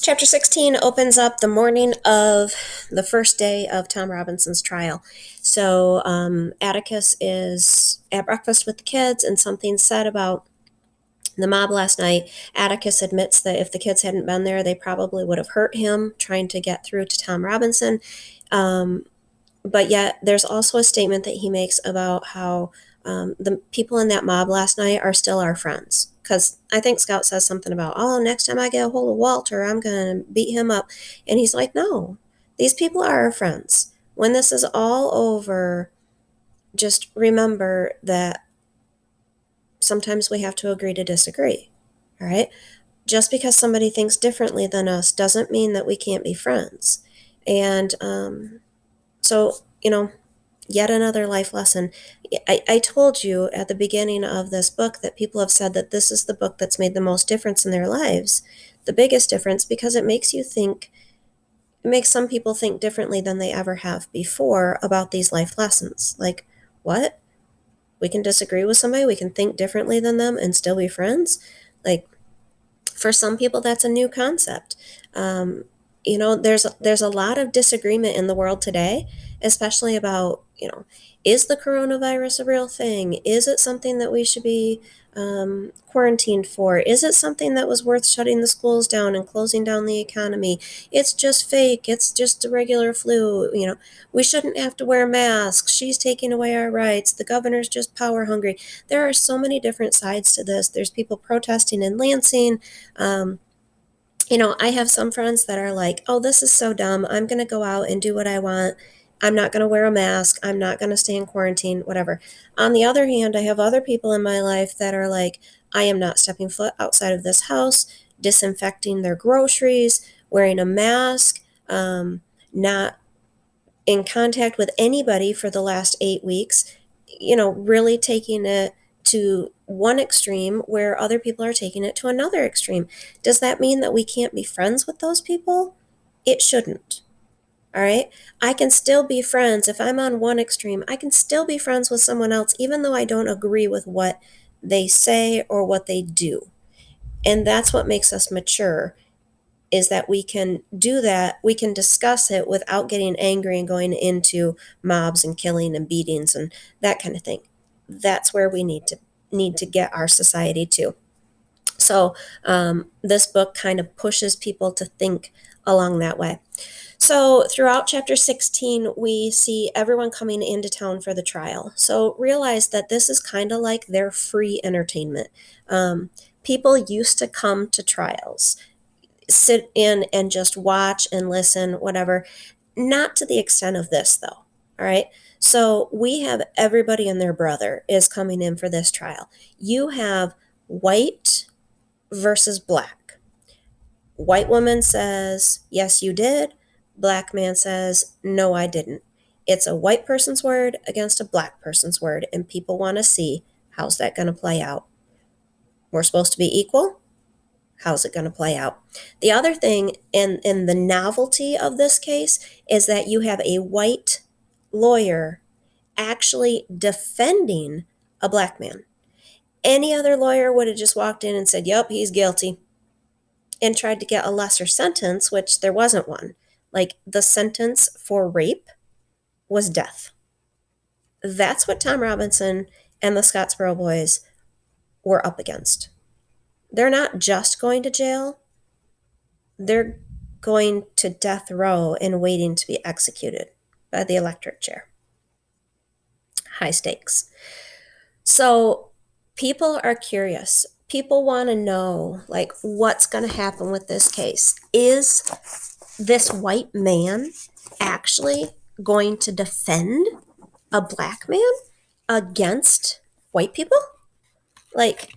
Chapter 16 opens up the morning of the first day of Tom Robinson's trial. So Atticus is at breakfast with the kids, and something's said about the mob last night. Atticus admits that if the kids hadn't been there, they probably would have hurt him trying to get through to Tom Robinson. But yet, there's also a statement that he makes about how the people in that mob last night are still our friends. Because I think Scout says something about, oh, next time I get a hold of Walter, I'm going to beat him up. And he's like, no, these people are our friends. When this is all over, just remember that sometimes we have to agree to disagree. All right? Just because somebody thinks differently than us doesn't mean that we can't be friends. And so, yet another life lesson. I told you at the beginning of this book that people have said that this is the book that's made the most difference in their lives, the biggest difference, because it makes you think, it makes some people think differently than they ever have before about these life lessons. Like, what? We can disagree with somebody, we can think differently than them and still be friends? Like, for some people, that's a new concept. There's a lot of disagreement in the world today, especially about, is the coronavirus a real thing? Is it something that we should be quarantined for? Is it something that was worth shutting the schools down and closing down the economy? It's just fake. It's just a regular flu. We shouldn't have to wear masks. She's taking away our rights. The governor's just power hungry. There are so many different sides to this. There's people protesting in Lansing. I have some friends that are like, oh, this is so dumb. I'm going to go out and do what I want. I'm not going to wear a mask. I'm not going to stay in quarantine, whatever. On the other hand, I have other people in my life that are like, I am not stepping foot outside of this house, disinfecting their groceries, wearing a mask, not in contact with anybody for the last 8 weeks, really taking it to one extreme where other people are taking it to another extreme. Does that mean that we can't be friends with those people? It shouldn't. All right. I can still be friends. If I'm on one extreme, I can still be friends with someone else, even though I don't agree with what they say or what they do. And that's what makes us mature, is that we can do that. We can discuss it without getting angry and going into mobs and killing and beatings and that kind of thing. That's where we need to get our society to. So this book kind of pushes people to think along that way. So throughout chapter 16, we see everyone coming into town for the trial. So realize that this is kind of like their free entertainment. People used to come to trials, sit in and just watch and listen, whatever. Not to the extent of this, though. All right. So we have everybody and their brother is coming in for this trial. You have white versus black. White woman says, yes, you did. Black man says, no, I didn't. It's a white person's word against a black person's word, and people want to see, how's that going to play out? We're supposed to be equal. How's it going to play out? The other thing, and the novelty of this case, is that you have a white lawyer actually defending a black man. Any other lawyer would have just walked in and said, yep, he's guilty, and tried to get a lesser sentence, which there wasn't one. Like, the sentence for rape was death. That's what Tom Robinson and the Scottsboro Boys were up against. They're not just going to jail, they're going to death row and waiting to be executed by the electric chair. High stakes. So people are curious. People want to know, like, what's going to happen with this case. Is this white man actually going to defend a black man against white people? Like,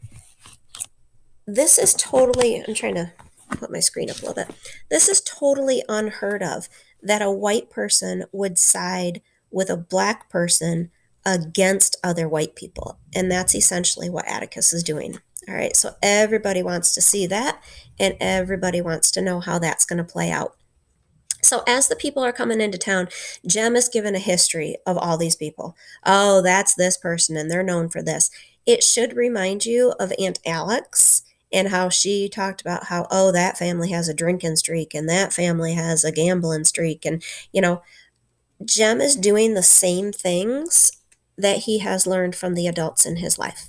this is totally, I'm trying to put my screen up a little bit. This is totally unheard of, that a white person would side with a black person against other white people. And that's essentially what Atticus is doing. All right, so everybody wants to see that, and everybody wants to know how that's going to play out. So as the people are coming into town, Jem is given a history of all these people. Oh, that's this person, and they're known for this. It should remind you of Aunt Alex and how she talked about how, oh, that family has a drinking streak and that family has a gambling streak. And, you know, Jem is doing the same things that he has learned from the adults in his life.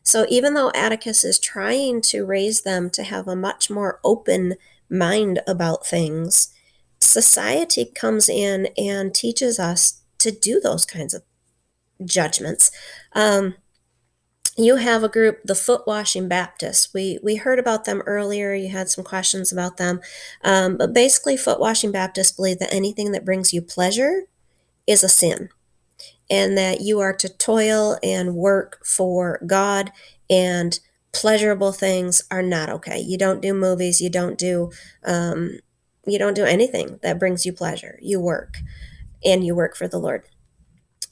So even though Atticus is trying to raise them to have a much more open mind about things, society comes in and teaches us to do those kinds of judgments. You have a group, the Foot Washing Baptists. We heard about them earlier. You had some questions about them. But basically, Foot Washing Baptists believe that anything that brings you pleasure is a sin, and that you are to toil and work for God, and pleasurable things are not okay. You don't do movies. You don't do anything that brings you pleasure. You work, and you work for the Lord.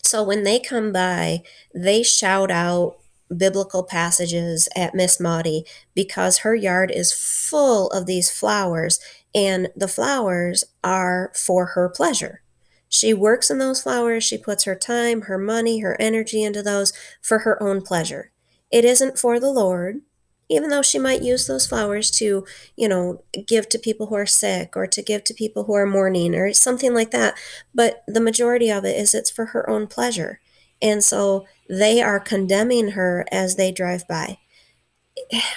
So when they come by, they shout out biblical passages at Miss Maudie because her yard is full of these flowers, and the flowers are for her pleasure. She works in those flowers, she puts her time, her money, her energy into those for her own pleasure. It isn't for the Lord, even though she might use those flowers to, give to people who are sick or to give to people who are mourning or something like that. But the majority of it is it's for her own pleasure. And so they are condemning her as they drive by.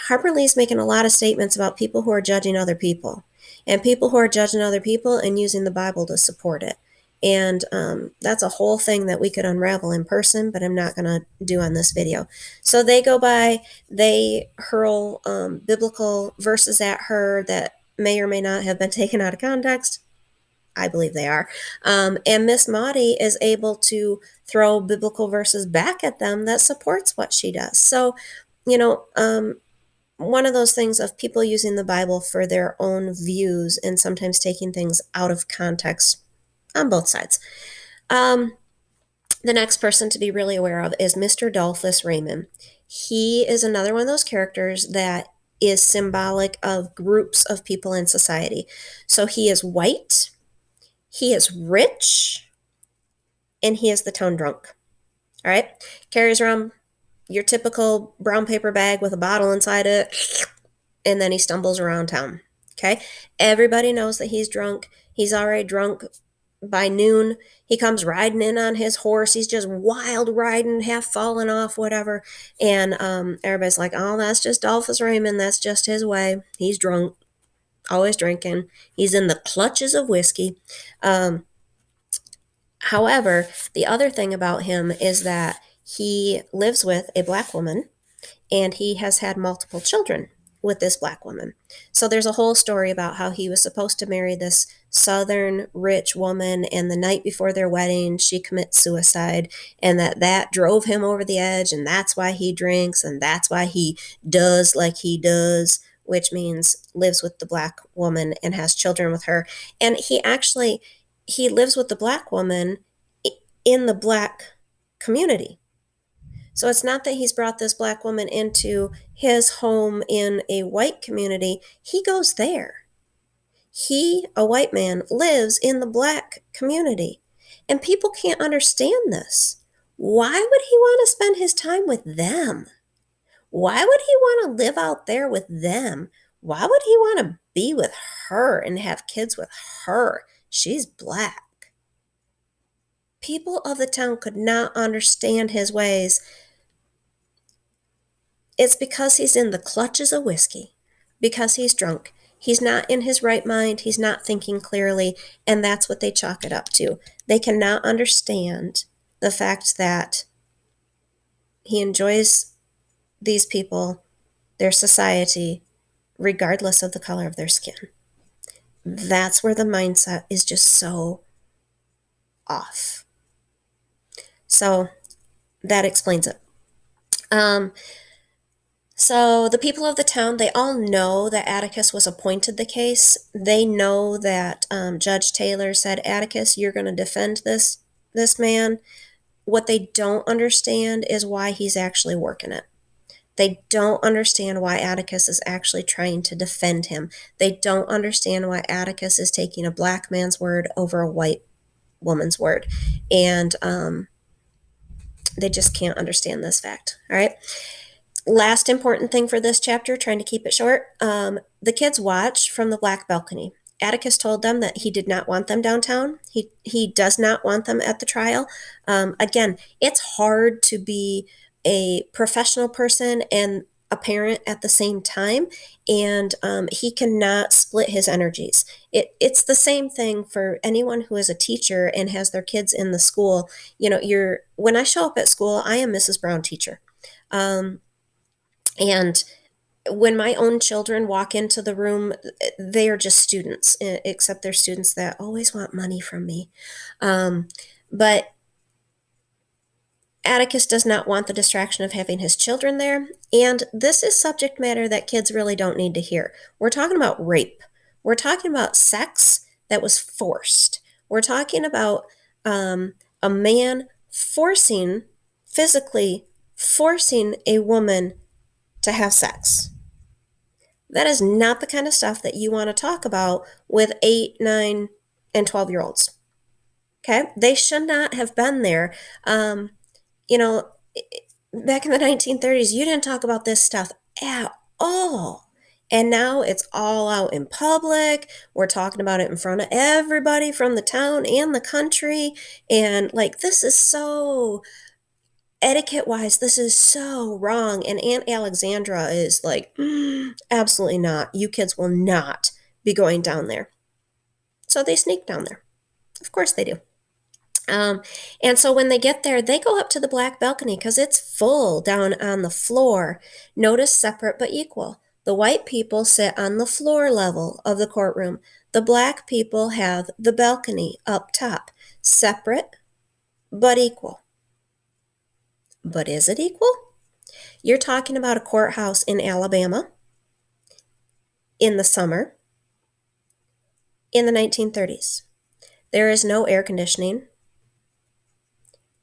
Harper Lee's making a lot of statements about people who are judging other people and people who are judging other people and using the Bible to support it. And that's a whole thing that we could unravel in person, but I'm not going to do on this video. So they go by, they hurl biblical verses at her that may or may not have been taken out of context. I believe they are. And Miss Maudie is able to throw biblical verses back at them that supports what she does. So, one of those things of people using the Bible for their own views and sometimes taking things out of context on both sides. The next person to be really aware of is Mr. Dolphus Raymond. He is another one of those characters that is symbolic of groups of people in society. So he is white, he is rich, and he is the town drunk. All right? Carries around your typical brown paper bag with a bottle inside it, and then he stumbles around town. Okay? Everybody knows that he's drunk. He's already drunk by noon. He comes riding in on his horse. He's just wild riding, half falling off, whatever. And everybody's like, oh, that's just Dolphus Raymond. That's just his way. He's drunk, always drinking. He's in the clutches of whiskey. However, the other thing about him is that he lives with a black woman, and he has had multiple children with this black woman. So there's a whole story about how he was supposed to marry this southern rich woman, and the night before their wedding she commits suicide, and that drove him over the edge, and that's why he drinks, and that's why he does like he does, which means lives with the black woman and has children with her. And he lives with the black woman in the black community. So it's not that he's brought this black woman into his home in a white community. He goes there. He, a white man, lives in the black community. And people can't understand this. Why would he want to spend his time with them? Why would he want to live out there with them? Why would he want to be with her and have kids with her? She's black. People of the town could not understand his ways. It's because he's in the clutches of whiskey, because he's drunk. He's not in his right mind. He's not thinking clearly. And that's what they chalk it up to. They cannot understand the fact that he enjoys these people, their society, regardless of the color of their skin. That's where the mindset is just so off. So that explains it. So the people of the town, they all know that Atticus was appointed the case. They know that Judge Taylor said, Atticus, you're going to defend this man. What they don't understand is why he's actually working it. They don't understand why Atticus is actually trying to defend him. They don't understand why Atticus is taking a black man's word over a white woman's word. And they just can't understand this fact. All right. Last important thing for this chapter, trying to keep it short. The kids watch from the black balcony. Atticus told them that he did not want them downtown. He does not want them at the trial. Again, it's hard to be a professional person and a parent at the same time, and he cannot split his energies. It's the same thing for anyone who is a teacher and has their kids in the school. You're when I show up at school, I am Mrs. Brown teacher. And when my own children walk into the room, they are just students, except they're students that always want money from me. But Atticus does not want the distraction of having his children there. And this is subject matter that kids really don't need to hear. We're talking about rape. We're talking about sex that was forced. We're talking about a man physically forcing a woman to have sex. That is not the kind of stuff that you want to talk about with 8, 9, and 12-year-olds. Okay? They should not have been there. You know, back in the 1930s, you didn't talk about this stuff at all. And now it's all out in public. We're talking about it in front of everybody from the town and the country. And this is so etiquette wise, this is so wrong. And Aunt Alexandra is like, absolutely not. You kids will not be going down there. So they sneak down there. Of course they do. And so when they get there, they go up to the black balcony because it's full down on the floor. Notice separate but equal. The white people sit on the floor level of the courtroom. The black people have the balcony up top. Separate but equal. But is it equal? You're talking about a courthouse in Alabama in the summer in the 1930s. There is no air conditioning.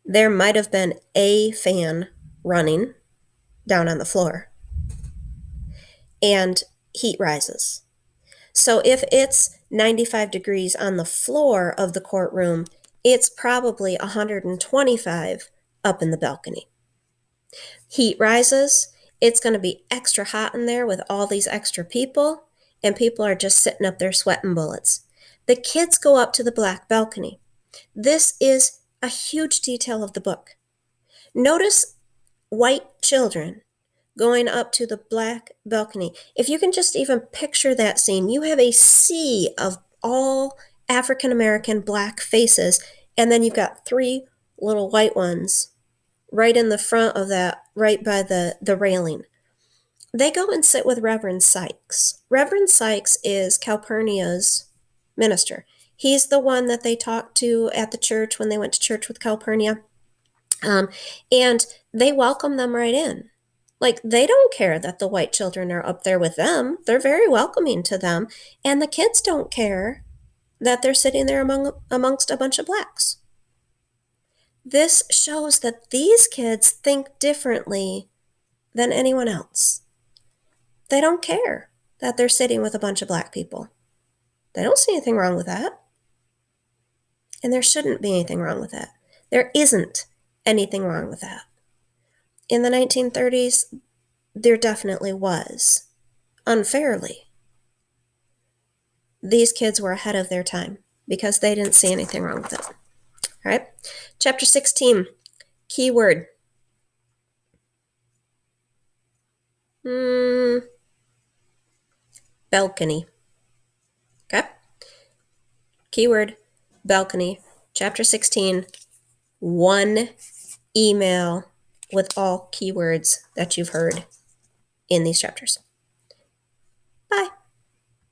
There might have been a fan running down on the floor. And heat rises. So if it's 95 degrees on the floor of the courtroom, it's probably 125 up in the balcony. Heat rises. It's going to be extra hot in there with all these extra people, and people are just sitting up there sweating bullets. The kids go up to the black balcony. This is a huge detail of the book. Notice white children going up to the black balcony. If you can just even picture that scene, you have a sea of all African American black faces, and then you've got 3 little white ones right in the front of that, right by the railing. They go and sit with Reverend Sykes. Reverend Sykes is Calpurnia's minister. He's the one that they talked to at the church when they went to church with Calpurnia. And they welcome them right in. They don't care that the white children are up there with them. They're very welcoming to them. And the kids don't care that they're sitting there amongst a bunch of blacks. This shows that these kids think differently than anyone else. They don't care that they're sitting with a bunch of black people. They don't see anything wrong with that. And there shouldn't be anything wrong with that. There isn't anything wrong with that. In the 1930s, there definitely was. Unfairly. These kids were ahead of their time because they didn't see anything wrong with it. All right. Chapter 16. Keyword. Balcony. Okay. Keyword. Balcony. Chapter 16. 1 email with all keywords that you've heard in these chapters. Bye.